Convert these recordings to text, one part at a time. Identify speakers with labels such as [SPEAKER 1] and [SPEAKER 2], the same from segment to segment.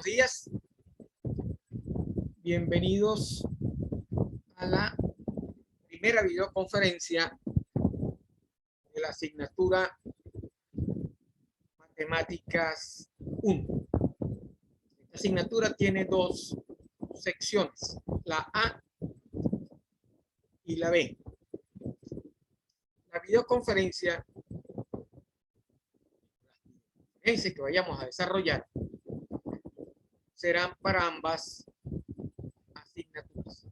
[SPEAKER 1] días. Bienvenidos a la primera videoconferencia de la asignatura Matemáticas 1. Esta asignatura tiene dos secciones, la A y la B. La videoconferencia que vayamos a desarrollar serán para ambas asignaturas.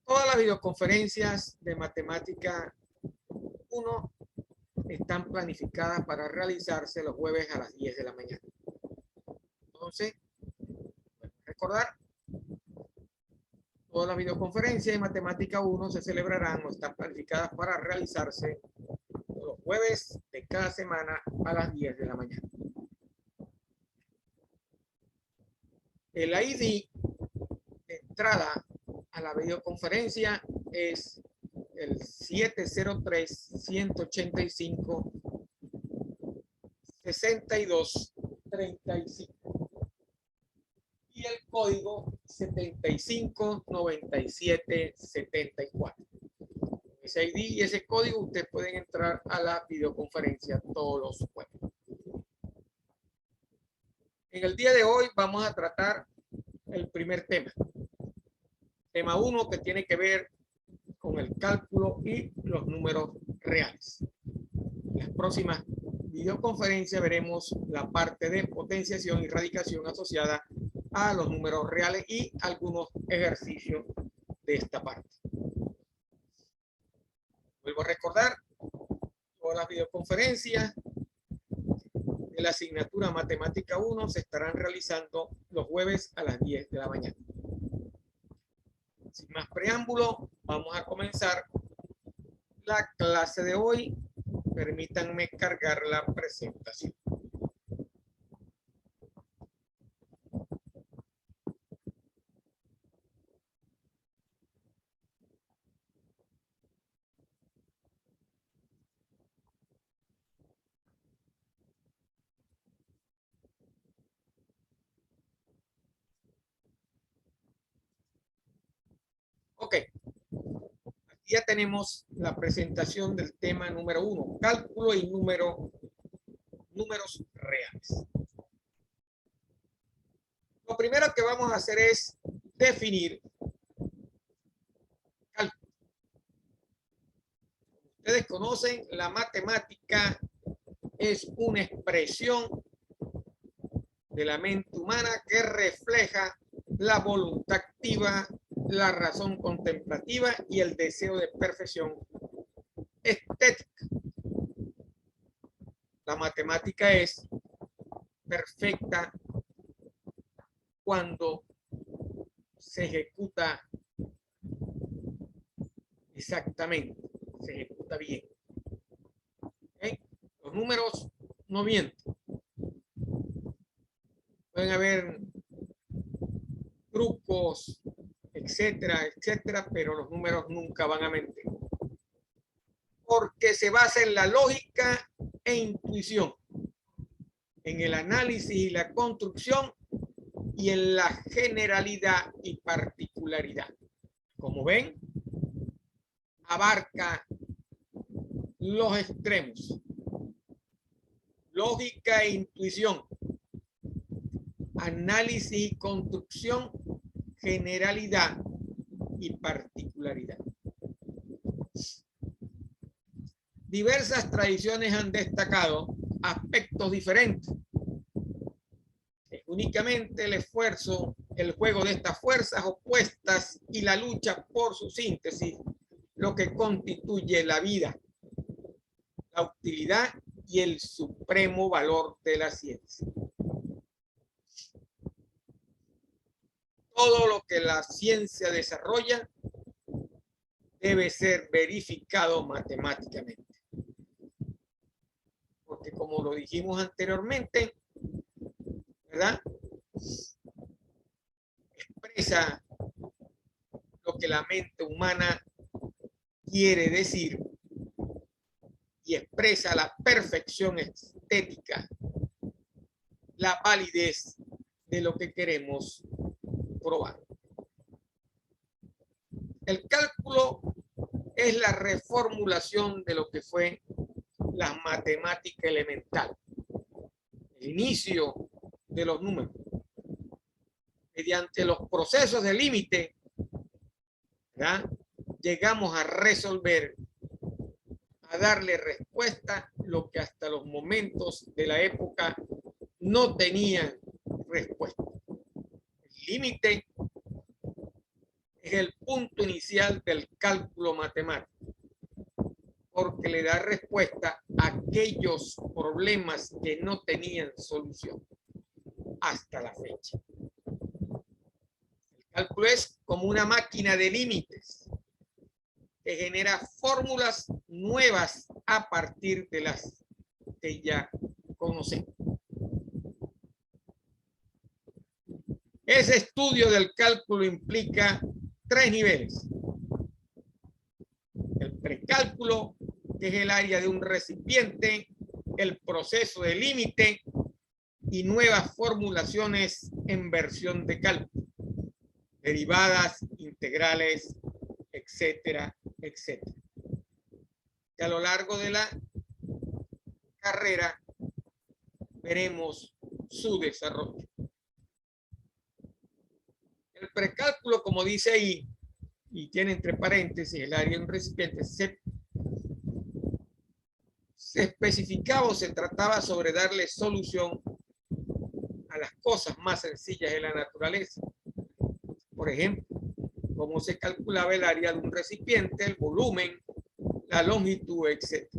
[SPEAKER 1] Todas las videoconferencias de Matemática 1 están planificadas para realizarse los jueves a las 10 de la mañana. Entonces, recordar, todas las videoconferencias de Matemática 1 se celebrarán o están planificadas para realizarse los jueves de cada semana a las 10 de la mañana. El ID de entrada a la videoconferencia es el 703-185-6235 y el código 759774. Ese ID y ese código ustedes pueden entrar a la videoconferencia todos los jueves. En el día de hoy vamos a tratar el primer tema. Tema 1, que tiene que ver con el cálculo y los números reales. En las próximas videoconferencias veremos la parte de potenciación y radicación asociada a los números reales y algunos ejercicios de esta parte. Vuelvo a recordar, todas las videoconferencias de la asignatura Matemática 1 se estarán realizando los jueves a las 10 de la mañana. Sin más preámbulo, vamos a comenzar la clase de hoy. Permítanme cargar la presentación. Ok, aquí ya tenemos la presentación del tema número 1, cálculo y números reales. Lo primero que vamos a hacer es definir cálculo. Ustedes conocen, la matemática es una expresión de la mente humana que refleja la voluntad activa, la razón contemplativa y el deseo de perfección estética. La matemática es perfecta cuando se ejecuta exactamente, se ejecuta bien. ¿Okay? Los números no mienten. Pueden haber trucos, etcétera, etcétera, pero los números nunca van a mentir. Porque se basa en la lógica e intuición, en el análisis y la construcción y en la generalidad y particularidad. Como ven, abarca los extremos. Lógica e intuición, análisis y construcción, generalidad y particularidad. Diversas tradiciones han destacado aspectos diferentes. Es únicamente el esfuerzo, el juego de estas fuerzas opuestas y la lucha por su síntesis lo que constituye la vida, la utilidad y el supremo valor de la ciencia. Todo lo que la ciencia desarrolla debe ser verificado matemáticamente. Porque como lo dijimos anteriormente, ¿verdad? Expresa lo que la mente humana quiere decir y expresa la perfección estética la validez de lo que queremos probar. El cálculo es la reformulación de lo que fue la matemática elemental, el inicio de los números. Mediante los procesos de límite, llegamos a resolver, a darle respuesta a lo que hasta los momentos de la época no tenían respuesta. El límite es el punto inicial del cálculo matemático, porque le da respuesta a aquellos problemas que no tenían solución hasta la fecha. El cálculo es como una máquina de límites que genera fórmulas nuevas a partir de las que ya conocemos. Ese estudio del cálculo implica 3 niveles. El precálculo, que es el área de un recipiente, el proceso de límite y nuevas formulaciones en versión de cálculo, derivadas, integrales, etcétera, etcétera. Y a lo largo de la carrera veremos su desarrollo. El precálculo, como dice ahí, y tiene entre paréntesis el área de un recipiente, se especificaba o se trataba sobre darle solución a las cosas más sencillas de la naturaleza. Por ejemplo, cómo se calculaba el área de un recipiente, el volumen, la longitud, etc.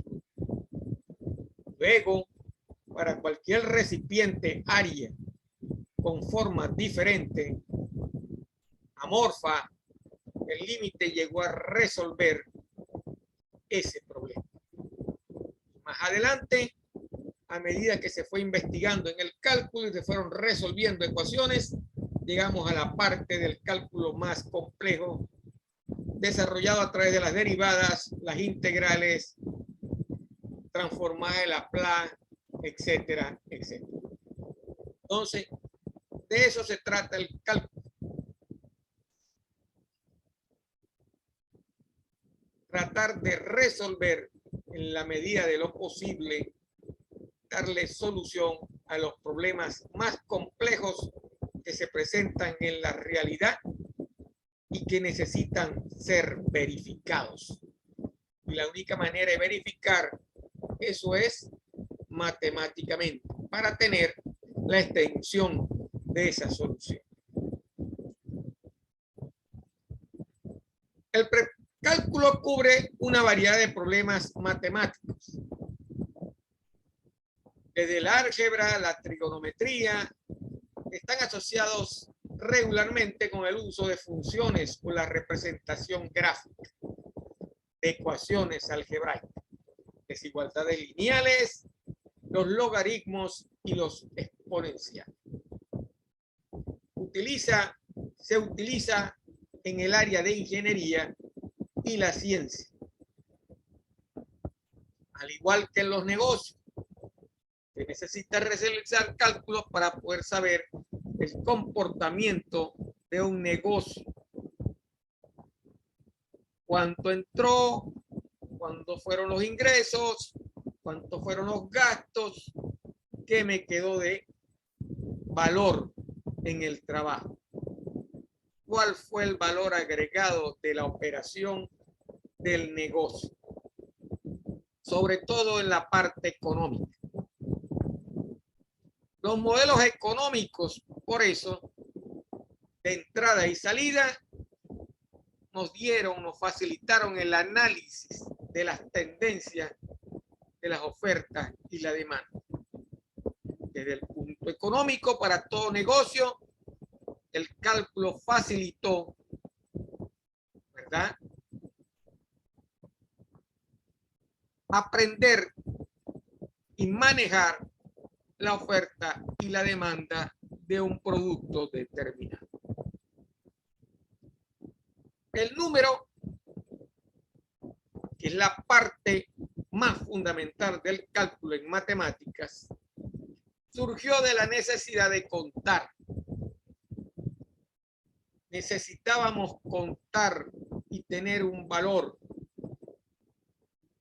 [SPEAKER 1] Luego, para cualquier recipiente área con forma diferente, amorfa, el límite llegó a resolver ese problema. Más adelante, a medida que se fue investigando en el cálculo y se fueron resolviendo ecuaciones, llegamos a la parte del cálculo más complejo, desarrollado a través de las derivadas, las integrales, transformadas en Laplace, etcétera, etcétera. Entonces, de eso se trata el cálculo. Tratar de resolver en la medida de lo posible, darle solución a los problemas más complejos que se presentan en la realidad y que necesitan ser verificados. Y la única manera de verificar eso es matemáticamente, para tener la extensión de esa solución. El precálculo cubre una variedad de problemas matemáticos, desde el álgebra, la trigonometría, están asociados regularmente con el uso de funciones o la representación gráfica de ecuaciones algebraicas, desigualdades lineales, los logaritmos y los exponenciales. Se utiliza en el área de ingeniería y la ciencia. Al igual que en los negocios, se necesita realizar cálculos para poder saber el comportamiento de un negocio. Cuánto entró, cuántos fueron los ingresos, cuántos fueron los gastos, qué me quedó de valor en el trabajo, cuál fue el valor agregado de la operación del negocio, sobre todo en la parte económica. Los modelos económicos, por eso, de entrada y salida, nos facilitaron el análisis de las tendencias de las ofertas y la demanda. Desde el punto económico, para todo negocio, el cálculo facilitó, ¿verdad?, aprender y manejar la oferta y la demanda de un producto determinado. El número, que es la parte más fundamental del cálculo en matemáticas, surgió de la necesidad de contar. Necesitábamos contar y tener un valor.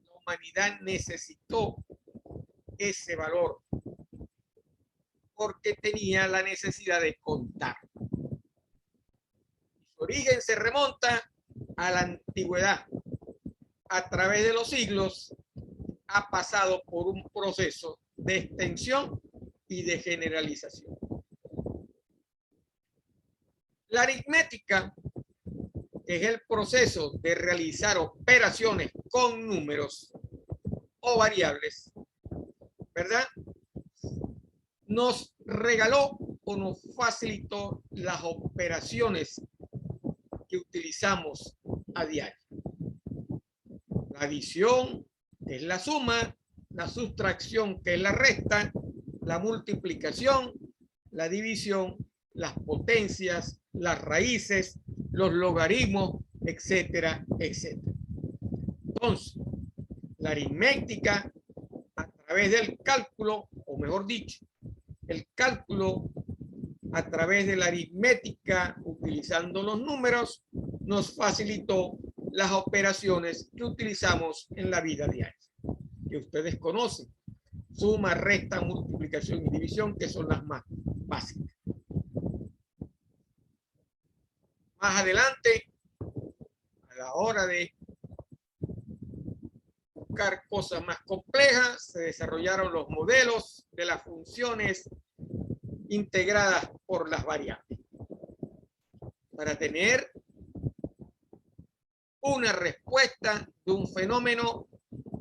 [SPEAKER 1] La humanidad necesitó ese valor porque tenía la necesidad de contar. Su origen se remonta a la antigüedad. A través de los siglos ha pasado por un proceso de extensión y de generalización. La aritmética, que es el proceso de realizar operaciones con números o variables, ¿verdad? Nos regaló o nos facilitó las operaciones que utilizamos a diario. La adición, que es la suma, la sustracción, que es la resta, la multiplicación, la división, las potencias, las raíces, los logaritmos, etcétera, etcétera. Entonces, la aritmética, a través del cálculo, o mejor dicho, el cálculo a través de la aritmética, utilizando los números, nos facilitó las operaciones que utilizamos en la vida diaria, que ustedes conocen: suma, resta, multiplicación y división, que son las más básicas. Más adelante, a la hora de buscar cosas más complejas, se desarrollaron los modelos de las funciones integradas por las variables para tener una respuesta de un fenómeno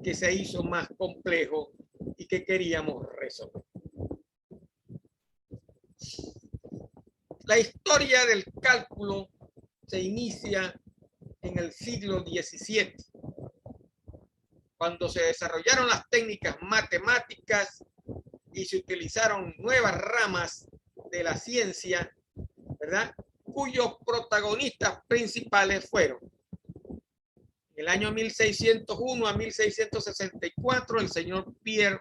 [SPEAKER 1] que se hizo más complejo y que queríamos resolver. La historia del cálculo se inicia en el siglo XVII, cuando se desarrollaron las técnicas matemáticas y se utilizaron nuevas ramas de la ciencia, ¿verdad?, cuyos protagonistas principales fueron, en el año 1601 a 1664, el señor Pierre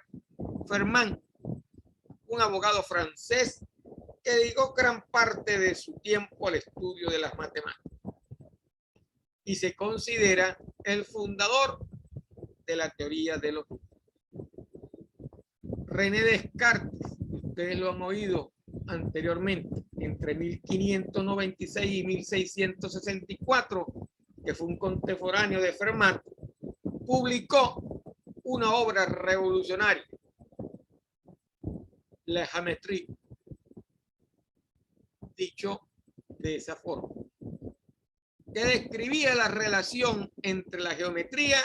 [SPEAKER 1] Fermat, un abogado francés que dedicó gran parte de su tiempo al estudio de las matemáticas y se considera el fundador de la teoría de los números. René Descartes, ustedes lo han oído anteriormente, entre 1596 y 1664, que fue un contemporáneo de Fermat, publicó una obra revolucionaria, La Géométrie, dicho de esa forma, que describía la relación entre la geometría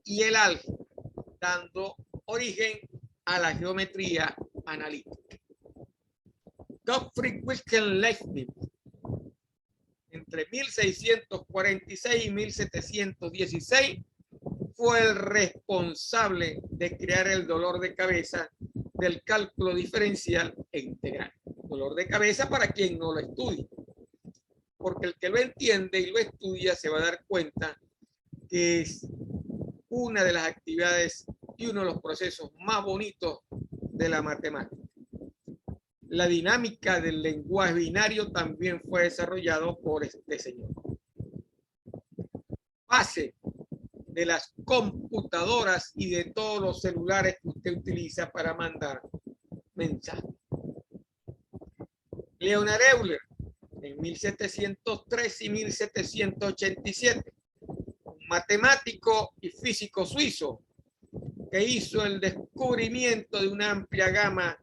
[SPEAKER 1] y el álgebra, dando origen a la geometría analítica. Gottfried Wilhelm Leibniz, entre 1646 y 1716, fue el responsable de crear el dolor de cabeza del cálculo diferencial e integral. Dolor de cabeza para quien no lo estudie, porque el que lo entiende y lo estudia se va a dar cuenta que es una de las actividades y uno de los procesos más bonitos de la matemática. La dinámica del lenguaje binario también fue desarrollado por este señor. Base de las computadoras y de todos los celulares que usted utiliza para mandar mensajes. Leonard Euler, en 1703 y 1787, un matemático y físico suizo que hizo el descubrimiento de una amplia gama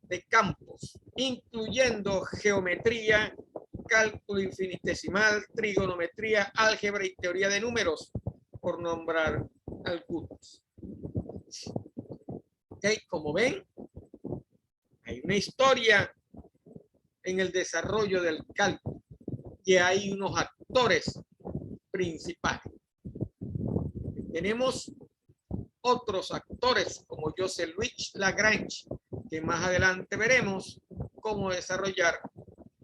[SPEAKER 1] de campos, incluyendo geometría, cálculo infinitesimal, trigonometría, álgebra y teoría de números, por nombrar algunos. Okay, como ven, hay una historia en el desarrollo del cálculo y hay unos actores principales. Tenemos otros actores como Joseph Louis Lagrange, que más adelante veremos cómo desarrollar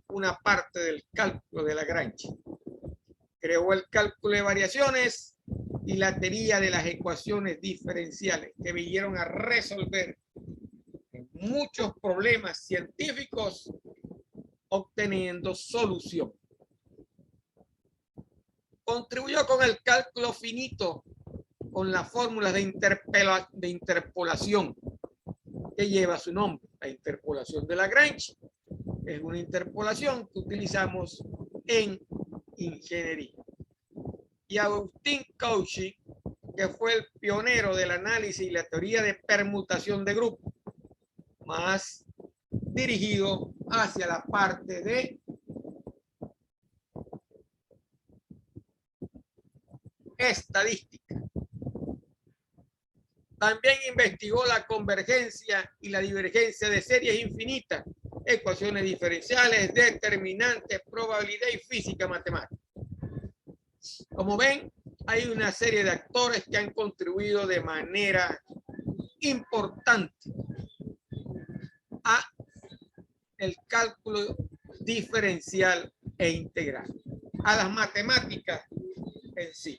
[SPEAKER 1] una parte del cálculo de Lagrange. Creó el cálculo de variaciones y la teoría de las ecuaciones diferenciales, que vinieron a resolver en muchos problemas científicos obteniendo solución. Contribuyó con el cálculo finito con las fórmulas de interpolación que lleva su nombre. La interpolación de Lagrange es una interpolación que utilizamos en ingeniería. Y Agustín Cauchy, que fue el pionero del análisis y la teoría de permutación de grupos, más dirigido hacia la parte de estadística. También investigó la convergencia y la divergencia de series infinitas, ecuaciones diferenciales, determinantes, probabilidad y física matemática. Como ven, hay una serie de actores que han contribuido de manera importante a el cálculo diferencial e integral, a las matemáticas en sí.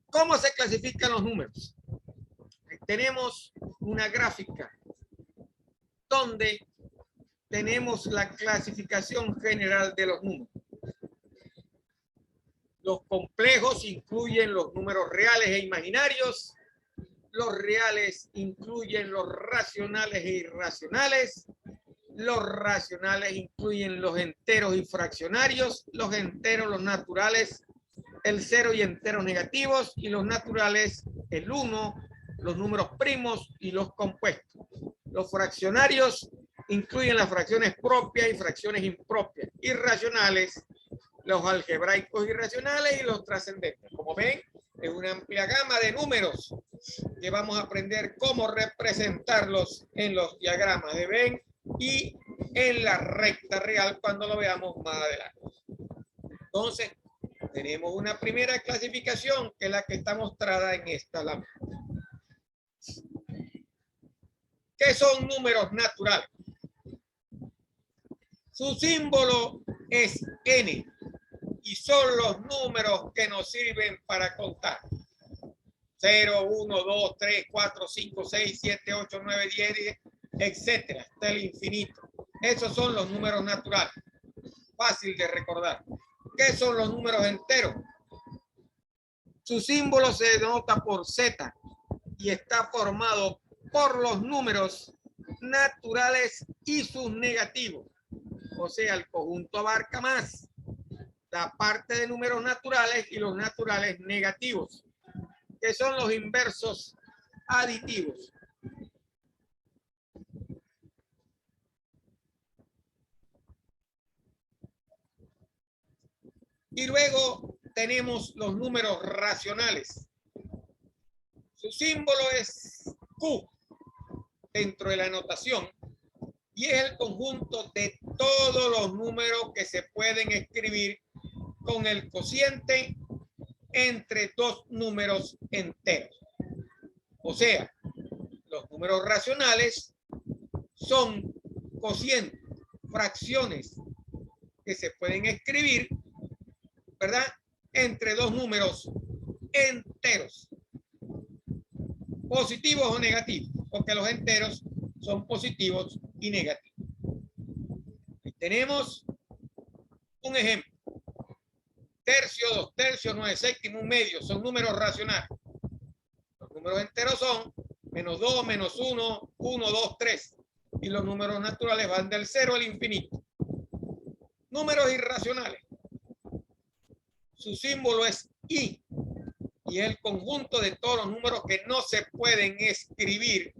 [SPEAKER 1] ¿Cómo se clasifican los números? Tenemos una gráfica donde tenemos la clasificación general de los números. Los complejos incluyen los números reales e imaginarios. Los reales incluyen los racionales e irracionales. Los racionales incluyen los enteros y fraccionarios. Los enteros, los naturales, el cero y enteros negativos. Y los naturales, el 1, los números primos y los compuestos. Los fraccionarios incluyen las fracciones propias y fracciones impropias. Irracionales, los algebraicos irracionales y los trascendentes. Como ven, es una amplia gama de números que vamos a aprender cómo representarlos en los diagramas de Venn y en la recta real cuando lo veamos más adelante. Entonces, tenemos una primera clasificación que es la que está mostrada en esta lámina. ¿Qué son números naturales? Su símbolo es n y son los números que nos sirven para contar. 0, 1, 2, 3, 4, 5, 6, 7, 8, 9, 10, etcétera, hasta el infinito. Esos son los números naturales. Fácil de recordar. ¿Qué son los números enteros? Su símbolo se denota por Z y está formado por los números naturales y sus negativos. O sea, el conjunto abarca más la parte de números naturales y los naturales negativos, que son los inversos aditivos. Y luego tenemos los números racionales. Su símbolo es Q dentro de la notación y es el conjunto de todos los números que se pueden escribir con el cociente entre dos números enteros. O sea, los números racionales son cocientes, fracciones que se pueden escribir, ¿verdad?, entre dos números enteros, positivos o negativos, porque los enteros son positivos y negativos. Ahí tenemos un ejemplo. Tercio, 2 tercios, 9 séptimos, 1 medio, son números racionales. Los números enteros son menos 2, menos 1, 1, 2, 3. Y los números naturales van del 0 al infinito. Números irracionales. Su símbolo es I. Y es el conjunto de todos los números que no se pueden escribir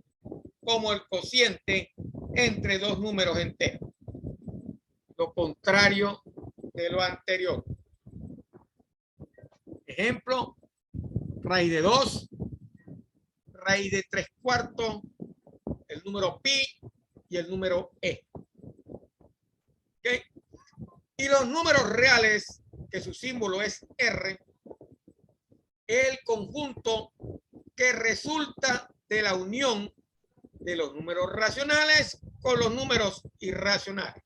[SPEAKER 1] como el cociente entre dos números enteros. Lo contrario de lo anterior. Ejemplo, raíz de 2, raíz de 3/4, el número pi y el número e. ¿Okay? Y los números reales, que su símbolo es R, el conjunto que resulta de la unión de los números racionales con los números irracionales.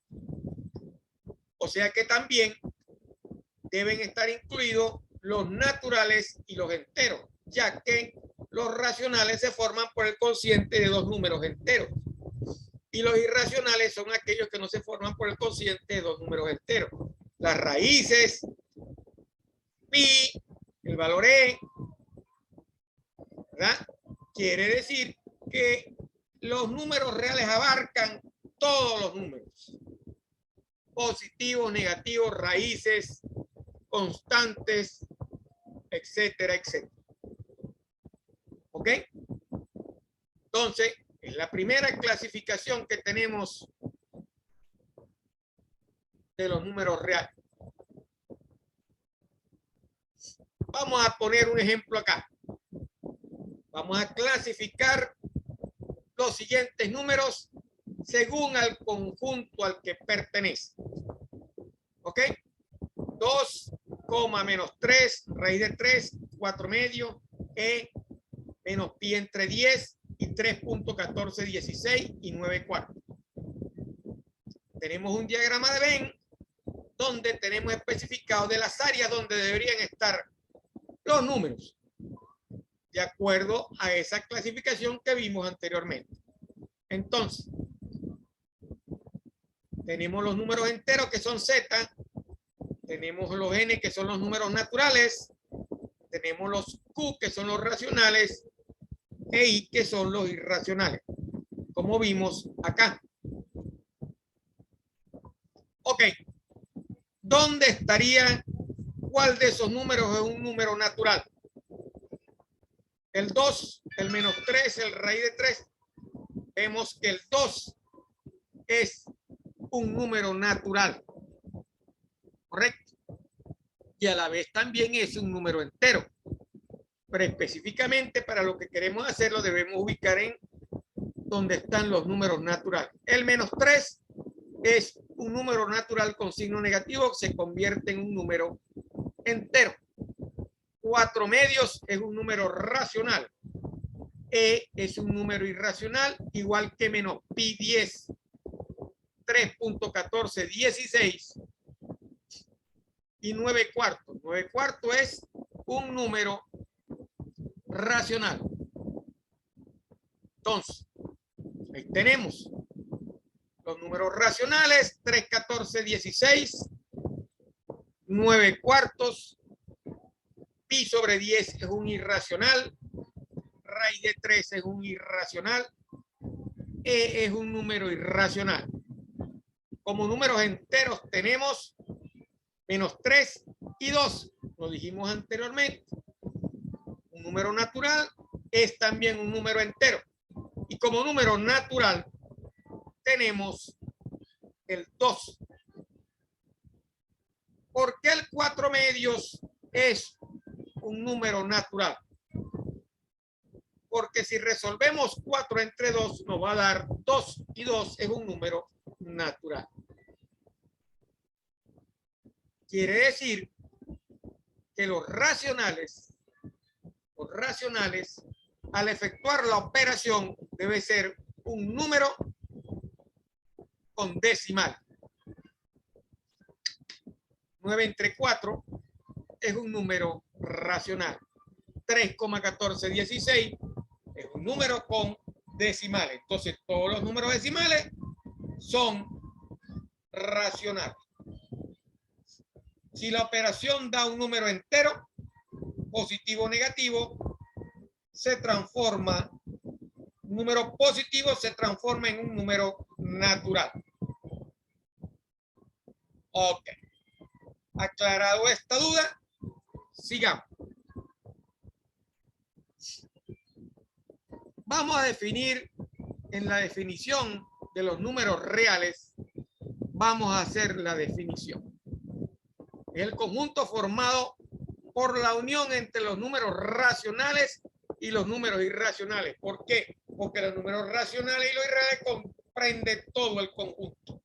[SPEAKER 1] O sea que también deben estar incluidos los naturales y los enteros, ya que los racionales se forman por el cociente de dos números enteros y los irracionales son aquellos que no se forman por el cociente de dos números enteros. Las raíces, pi, el valor e, ¿verdad? Quiere decir que los números reales abarcan todos los números. Positivos, negativos, raíces, constantes, etcétera, etcétera. ¿Ok? Entonces, es la primera clasificación que tenemos de los números reales. Vamos a poner un ejemplo acá. Vamos a clasificar los siguientes números según al conjunto al que pertenece. ¿Ok? 2, menos 3, raíz de 3, 4 medio, e, menos pi entre 10 y 3.1416 y 9 cuartos. Tenemos un diagrama de Venn donde tenemos especificado de las áreas donde deberían estar los números, de acuerdo a esa clasificación que vimos anteriormente. Entonces, tenemos los números enteros que son z, tenemos los n que son los números naturales, tenemos los q que son los racionales e i que son los irracionales, como vimos acá. Ok, ¿dónde estaría? ¿Cuál de esos números es un número natural? El 2, el menos 3, el raíz de 3. Vemos que el 2 es un número natural, ¿correcto? Y a la vez también es un número entero. Pero específicamente para lo que queremos hacer lo debemos ubicar en donde están los números naturales. El menos 3 es un número natural con signo negativo, se convierte en un número entero. 4 medios es un número racional. E es un número irracional, igual que menos pi 10, 3.1416 y 9 cuartos. 9 cuartos es un número racional. Entonces, ahí tenemos los números racionales: 3, 14, 16, 9 cuartos, pi sobre 10 es un irracional, raíz de 3 es un irracional, e es un número irracional. Como números enteros tenemos menos 3 y 2, lo dijimos anteriormente. Un número natural es también un número entero. Y como número natural tenemos el 2. ¿Por qué el 4 medios es un número natural? Porque si resolvemos 4 entre 2 nos va a dar 2 y 2 es un número natural. Quiere decir que los racionales al efectuar la operación debe ser un número con decimal. 9 entre 4 es un número racional. 3,1416 es un número con decimales. Entonces, todos los números decimales son racionales. Si la operación da un número entero, positivo o negativo, se transforma, un número positivo se transforma en un número natural. Ok. Aclarado esta duda, sigamos. Vamos a definir en la definición de los números reales, vamos a hacer la definición. Es el conjunto formado por la unión entre los números racionales y los números irracionales. ¿Por qué? Porque los números racionales y los irracionales comprende todo el conjunto.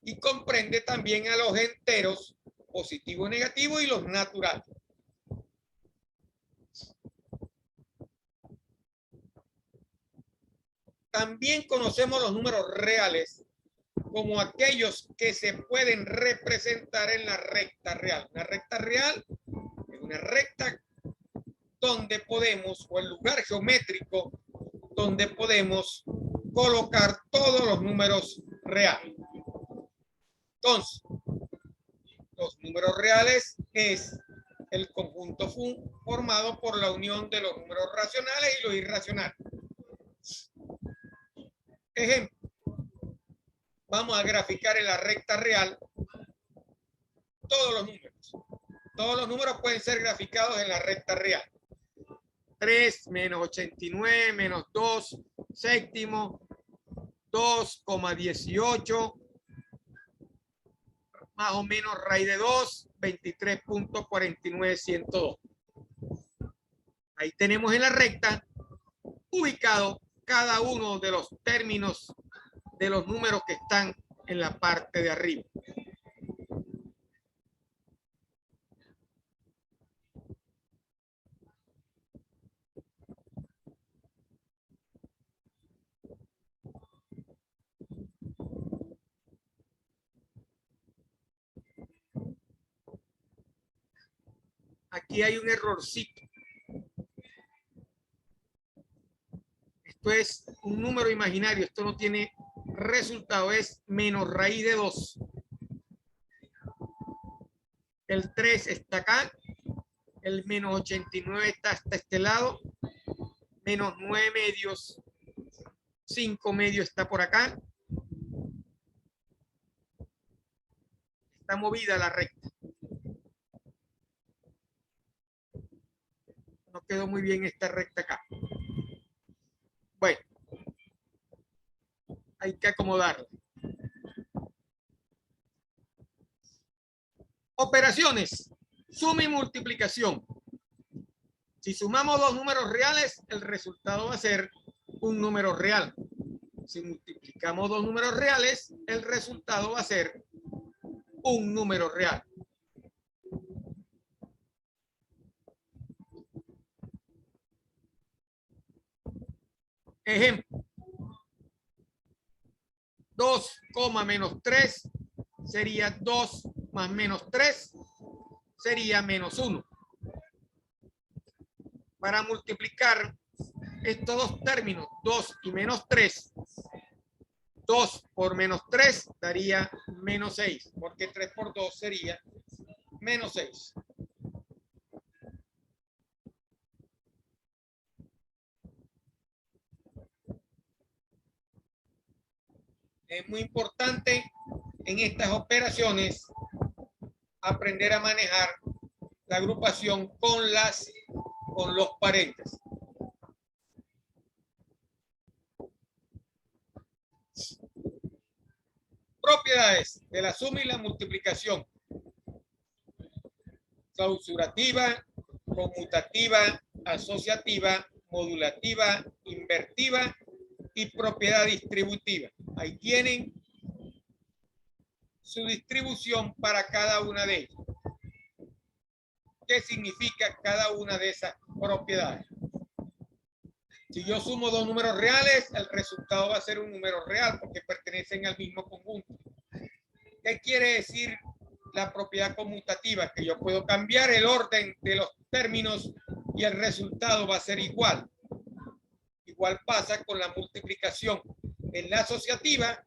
[SPEAKER 1] Y comprende también a los enteros, positivo y negativo, y los naturales. También conocemos los números reales como aquellos que se pueden representar en la recta real. La recta real es una recta donde podemos, o el lugar geométrico donde podemos colocar todos los números reales. Entonces, los números reales es el conjunto formado por la unión de los números racionales y los irracionales. Ejemplo, vamos a graficar en la recta real todos los números. Todos los números pueden ser graficados en la recta real. 3 menos 89 menos 2 séptimo, 2,18 más o menos raíz de 2, 23.49102. Ahí tenemos en la recta ubicado cada uno de los términos de los números que están en la parte de arriba. Aquí hay un errorcito. Esto es un número imaginario. Esto no tiene resultado. Es menos raíz de 2. El 3 está acá. El menos 89 está hasta este lado. Menos 9 medios. 5 medios está por acá. Está movida la recta. No quedó muy bien esta recta acá. Bueno, hay que acomodarla. Operaciones, suma y multiplicación. Si sumamos dos números reales, el resultado va a ser un número real. Si multiplicamos dos números reales, el resultado va a ser un número real. Ejemplo. 2, menos 3 sería 2 más menos 3 sería menos 1. Para multiplicar estos dos términos, 2 y menos 3, 2 por menos 3 daría menos 6, porque 3 por 2 sería menos 6. Es muy importante en estas operaciones aprender a manejar la agrupación con los paréntesis. Propiedades de la suma y la multiplicación. Clausurativa, conmutativa, asociativa, modulativa, invertiva y propiedad distributiva. Ahí tienen su distribución para cada una de ellas. ¿Qué significa cada una de esas propiedades? Si yo sumo dos números reales, el resultado va a ser un número real porque pertenecen al mismo conjunto. ¿Qué quiere decir la propiedad conmutativa? Que yo puedo cambiar el orden de los términos y el resultado va a ser igual. Igual pasa con la multiplicación. En la asociativa,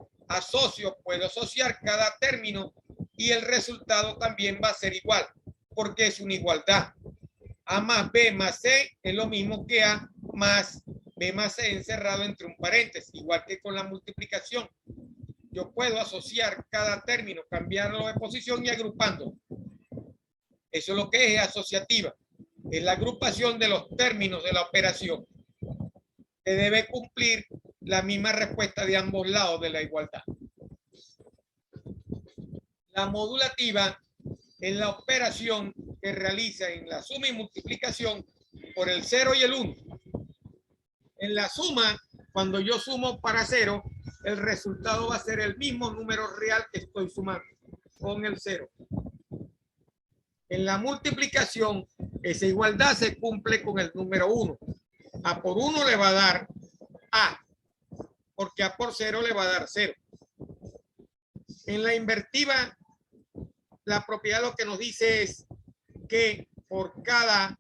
[SPEAKER 1] puedo asociar cada término y el resultado también va a ser igual, porque es una igualdad. A más B más C es lo mismo que A más B más C encerrado entre un paréntesis, igual que con la multiplicación. Yo puedo asociar cada término, cambiarlo de posición y agrupando. Eso es lo que es asociativa. Es la agrupación de los términos de la operación, que debe cumplir la misma respuesta de ambos lados de la igualdad. La modulativa es la operación que realiza en la suma y multiplicación por el 0 y el 1. En la suma, cuando yo sumo para 0, el resultado va a ser el mismo número real que estoy sumando con el 0. En la multiplicación, esa igualdad se cumple con el número 1. A por 1 le va a dar A. porque A por 0 le va a dar 0. En la invertida, la propiedad lo que nos dice es que por cada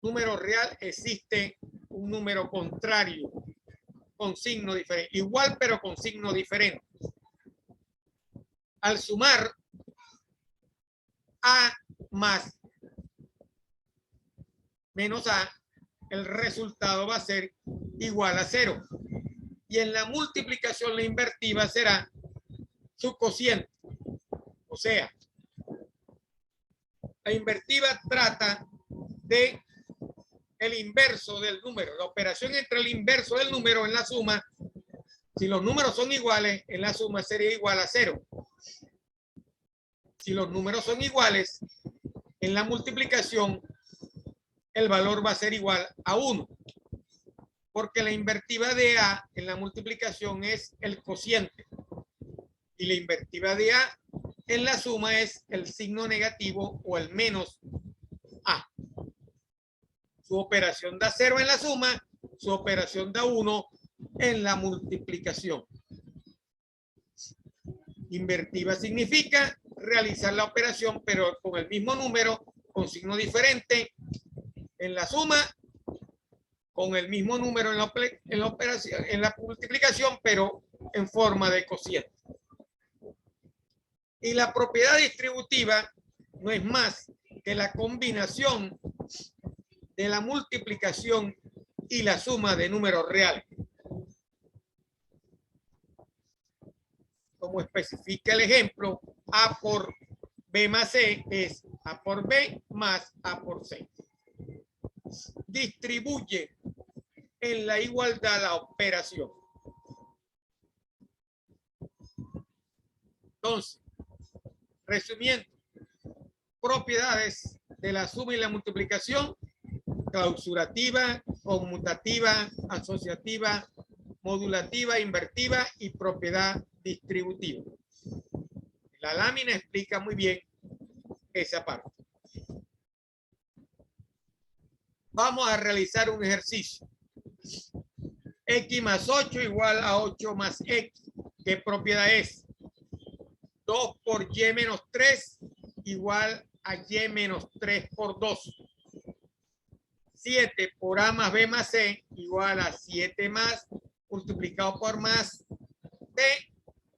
[SPEAKER 1] número real existe un número contrario con signo diferente, igual pero con signo diferente. Al sumar A más menos A, el resultado va a ser igual a 0. Y en la multiplicación, la invertida será su cociente. O sea, la invertida trata de el inverso del número, la operación entre el inverso del número en la suma. Si los números son iguales, en la suma sería igual a 0. Si los números son iguales, en la multiplicación el valor va a ser igual a 1. Porque la invertida de A en la multiplicación es el cociente. Y la invertida de A en la suma es el signo negativo o el menos A. Su operación da 0 en la suma, su operación da 1 en la multiplicación. Invertida significa realizar la operación, pero con el mismo número, con signo diferente, en la suma, con el mismo número en la operación, en la multiplicación, pero en forma de cociente. Y la propiedad distributiva no es más que la combinación de la multiplicación y la suma de números reales. Como especifica el ejemplo, A por B más C es A por B más A por C. Distribuye en la igualdad la operación. Entonces, resumiendo, propiedades de la suma y la multiplicación: clausurativa, conmutativa, asociativa, modulativa, invertida y propiedad distributiva. La lámina explica muy bien esa parte. Vamos a realizar un ejercicio. X más 8 igual a 8 más X. ¿Qué propiedad es? 2 por Y menos 3 igual a Y menos 3 por 2. 7 por A más B más C igual a 7 más multiplicado por más B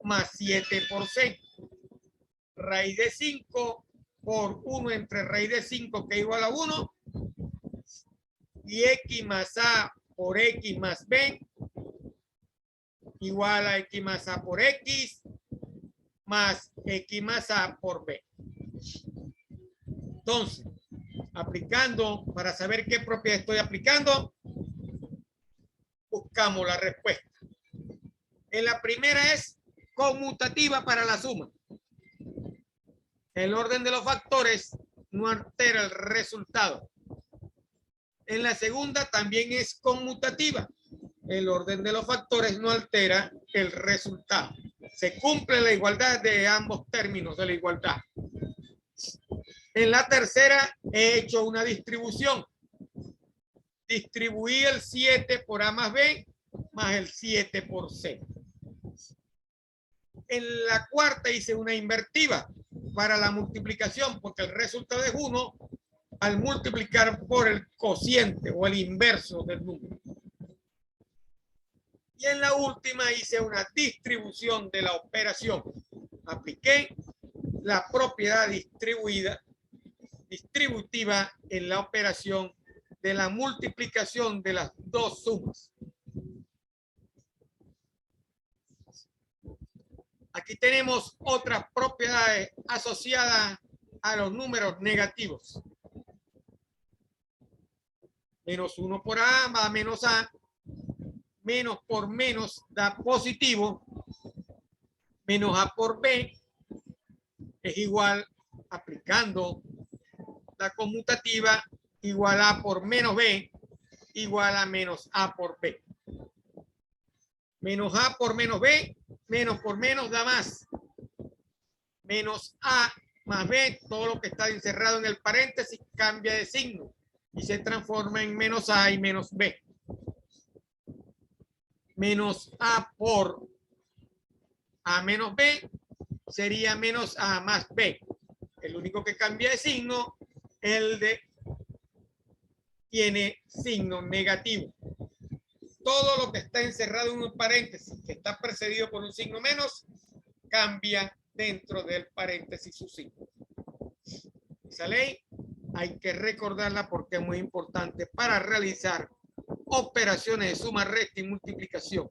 [SPEAKER 1] más 7 por C. Raíz de 5 por 1 entre raíz de 5 que es igual a 1. Y X más A por X más B igual a X más A por X más X más A por B. Entonces, aplicando, para saber qué propiedad estoy aplicando, buscamos la respuesta. En la primera es conmutativa para la suma. El orden de los factores no altera el resultado. En la segunda también es conmutativa. El orden de los factores no altera el resultado. Se cumple la igualdad de ambos términos de la igualdad. En la tercera he hecho una distribución. Distribuí el 7 por A más B más el 7 por C. En la cuarta hice una invertida para la multiplicación, porque el resultado es 1 al multiplicar por el cociente o el inverso del número. Y en la última hice una distribución de la operación. Apliqué la propiedad distributiva en la operación de la multiplicación de las dos sumas. Aquí tenemos otras propiedades asociadas a los números negativos. Menos 1 por A va a menos A. Menos por menos da positivo. Menos A por B es igual, aplicando la conmutativa, igual A por menos B igual a menos A por B. Menos A por menos B, menos por menos da más. Menos A más B, todo lo que está encerrado en el paréntesis cambia de signo y se transforma en menos A y menos B. menos A por A menos B sería menos A más B. El único que cambia de signo, el de tiene signo negativo. Todo lo que está encerrado en un paréntesis, que está precedido por un signo menos, cambia dentro del paréntesis su signo. Esa ley hay que recordarla porque es muy importante para realizar operaciones de suma, resta y multiplicación.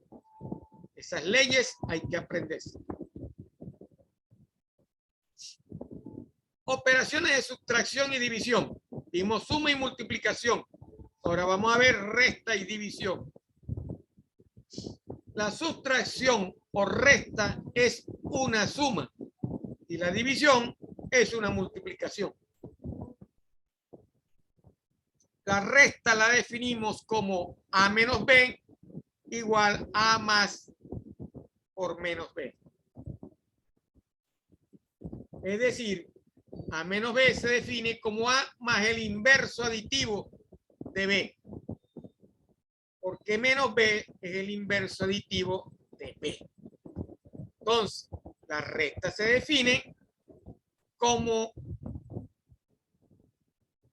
[SPEAKER 1] Esas leyes hay que aprenderse. Operaciones de sustracción y división. Vimos suma y multiplicación. Ahora vamos a ver resta y división. La sustracción o resta es una suma y la división es una multiplicación. La resta la definimos como A menos B igual A más por menos B. Es decir, A menos B se define como A más el inverso aditivo de B. Porque menos B es el inverso aditivo de B. Entonces, la resta se define como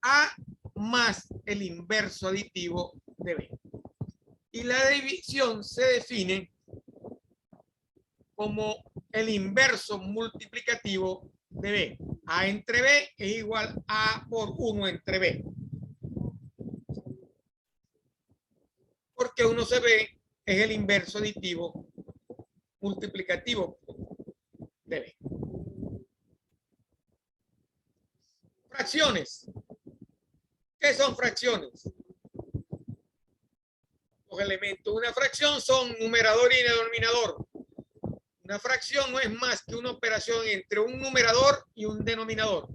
[SPEAKER 1] A más el inverso aditivo de B. Y la división se define como el inverso multiplicativo de B. A entre B es igual a por 1 entre B. Porque 1 se ve es el inverso aditivo multiplicativo de B. Fracciones. ¿Qué son fracciones? Los elementos de una fracción son numerador y denominador. Una fracción no es más que una operación entre un numerador y un denominador,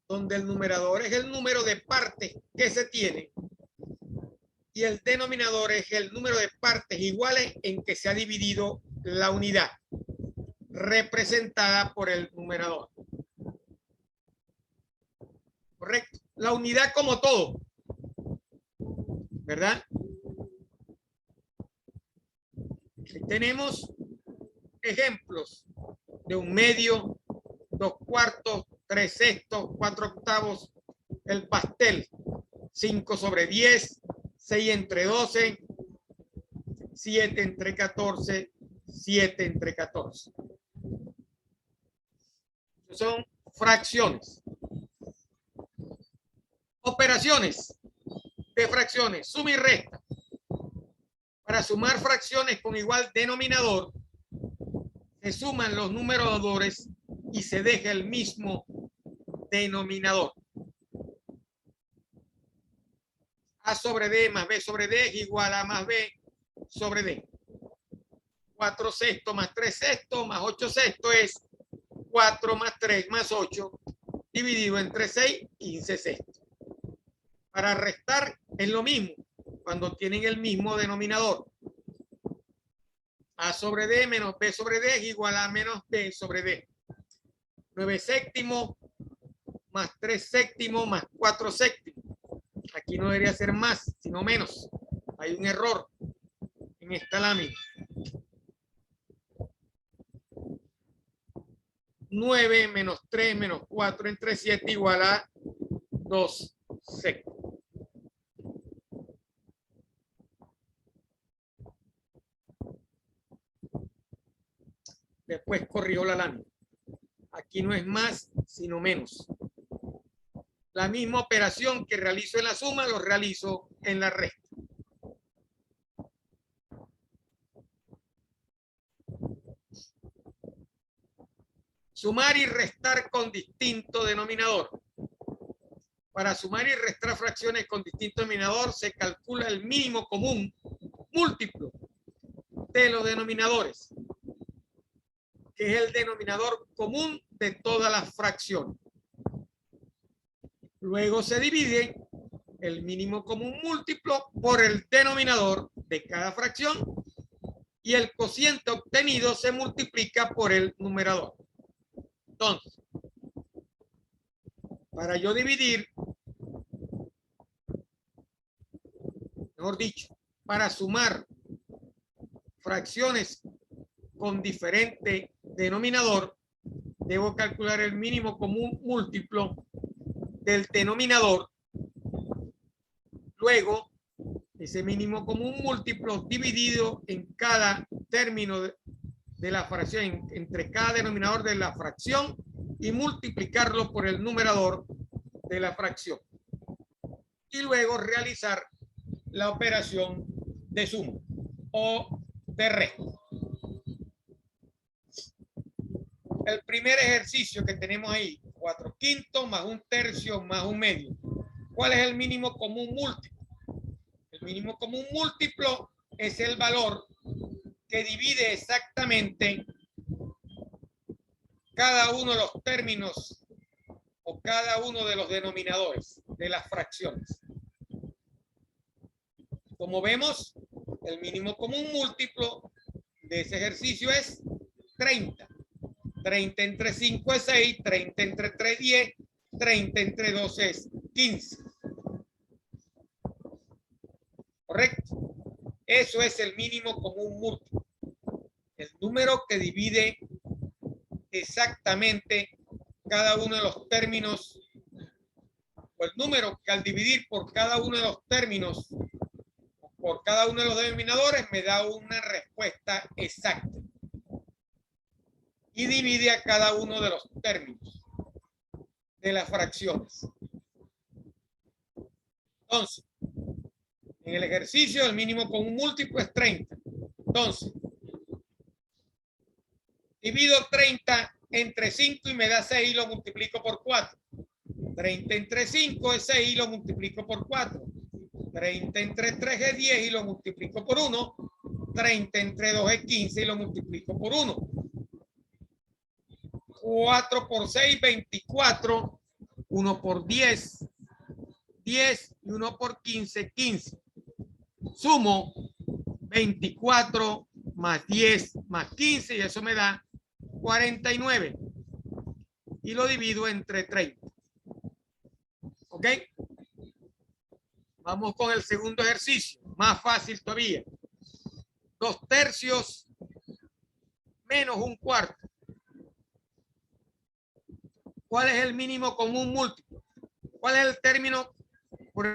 [SPEAKER 1] donde el numerador es el número de partes que se tiene y el denominador es el número de partes iguales en que se ha dividido la unidad, representada por el numerador. ¿Correcto? La unidad como todo, ¿verdad? Aquí tenemos ejemplos de un medio, 2/4, 3/6, 4/8, el pastel, 5/10, 6 entre 12, 7 entre 14, 7 entre 14. Son fracciones. Operaciones de fracciones, suma y resta. Para sumar fracciones con igual denominador, se suman los numeradores y se deja el mismo denominador. A sobre D más B sobre D es igual a más B sobre D. 4/6 más 3/6 más 8/6 es 4 más 3 más 8 dividido entre 6 y 15/6. Para restar es lo mismo cuando tienen el mismo denominador. A sobre D menos B sobre D es igual a menos B sobre D. 9/7 más 3/7 más 4/7. Aquí no debería ser más, sino menos. Hay un error en esta lámina. 9 menos 3 menos 4 entre 7 igual a 2/6. Después corrió la lámina. Aquí no es más, sino menos. La misma operación que realizo en la suma, lo realizo en la resta. Sumar y restar con distinto denominador. Para sumar y restar fracciones con distinto denominador, se calcula el mínimo común múltiplo de los denominadores, que es el denominador común de todas las fracciones. Luego se divide el mínimo común múltiplo por el denominador de cada fracción y el cociente obtenido se multiplica por el numerador. Entonces, para yo dividir, mejor dicho, para sumar fracciones con diferente denominador, debo calcular el mínimo común múltiplo del denominador. Luego, ese mínimo común múltiplo dividido en cada término de la fracción, entre cada denominador de la fracción, y multiplicarlo por el numerador de la fracción. Y luego realizar la operación de suma o de resta. El primer ejercicio que tenemos ahí, 4/5 más 1/3 más 1/2. ¿Cuál es el mínimo común múltiplo? El mínimo común múltiplo es el valor que divide exactamente cada uno de los términos o cada uno de los denominadores de las fracciones. Como vemos, el mínimo común múltiplo de ese ejercicio es 30. 30 entre 5 es 6, 30 entre 3 es 10, 30 entre 2 es 15. ¿Correcto? Eso es el mínimo común múltiplo. El número que divide exactamente cada uno de los términos, o el número que al dividir por cada uno de los términos, por cada uno de los denominadores, me da una respuesta exacta. Y divide a cada uno de los términos de las fracciones. Entonces, en el ejercicio el mínimo común múltiplo es 30. Entonces, divido 30 entre 5 y me da 6 y lo multiplico por 4. 30 entre 5 es 6 y lo multiplico por 4. 30 entre 3 es 10 y lo multiplico por 1. 30 entre 2 es 15 y lo multiplico por 1. 4 por 6, 24. 1 por 10, 10. Y 1 por 15, 15. Sumo 24 más 10 más 15 y eso me da 49. Y lo divido entre 30. ¿Ok? Vamos con el segundo ejercicio. Más fácil todavía. 2/3 menos 1/4. ¿Cuál es el mínimo común múltiplo? ¿Cuál es el término por